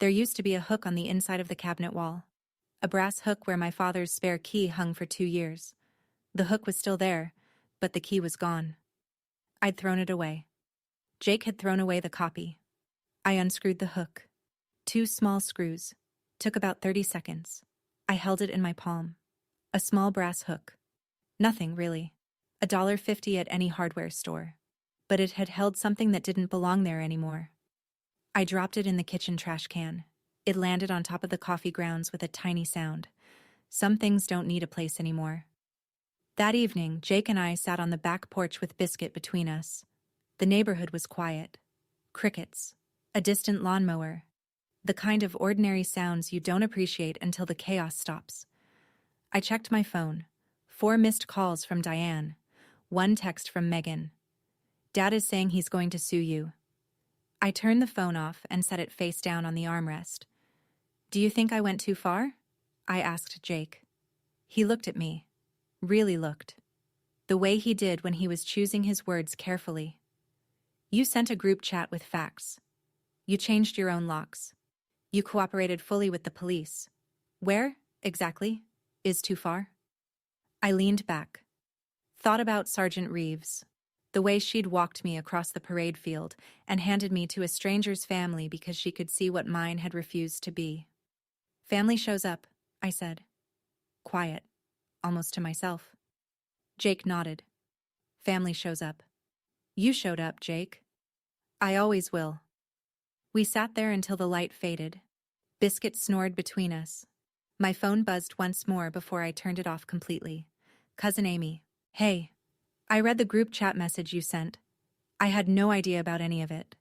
[SPEAKER 1] There used to be a hook on the inside of the cabinet wall, a brass hook where my father's spare key hung for 2 years. The hook was still there, but the key was gone. I'd thrown it away. Jake had thrown away the copy. I unscrewed the hook. 2 small screws. Took about 30 seconds. I held it in my palm. A small brass hook. Nothing, really. $1.50 at any hardware store. But it had held something that didn't belong there anymore. I dropped it in the kitchen trash can. It landed on top of the coffee grounds with a tiny sound. Some things don't need a place anymore. That evening, Jake and I sat on the back porch with Biscuit between us. The neighborhood was quiet. Crickets. A distant lawnmower. The kind of ordinary sounds you don't appreciate until the chaos stops. I checked my phone. 4 missed calls from Diane. 1 text from Megan. Dad is saying he's going to sue you. I turned the phone off and set it face down on the armrest. Do you think I went too far? I asked Jake. He looked at me. Really looked. The way he did when he was choosing his words carefully. You sent a group chat with facts. You changed your own locks. You cooperated fully with the police. Where, exactly, is too far? I leaned back. Thought about Sergeant Reeves. The way she'd walked me across the parade field and handed me to a stranger's family because she could see what mine had refused to be. Family shows up, I said. Quiet, almost to myself. Jake nodded. Family shows up. You showed up, Jake. I always will. We sat there until the light faded. Biscuit snored between us. My phone buzzed once more before I turned it off completely. Cousin Amy. Hey. I read the group chat message you sent. I had no idea about any of it.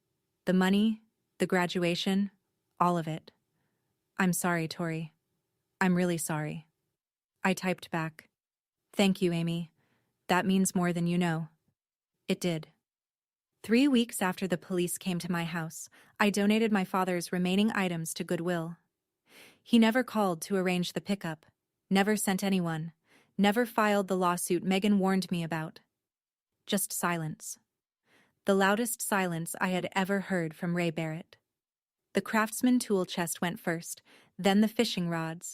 [SPEAKER 1] The money, the graduation, all of it. I'm sorry, Tori. I'm really sorry. I typed back. Thank you, Amy. That means more than you know. It did. 3 weeks after the police came to my house, I donated my father's remaining items to Goodwill. He never called to arrange the pickup, never sent anyone, never filed the lawsuit Megan warned me about. Just silence. The loudest silence I had ever heard from Ray Barrett. The craftsman tool chest went first, then the fishing rods.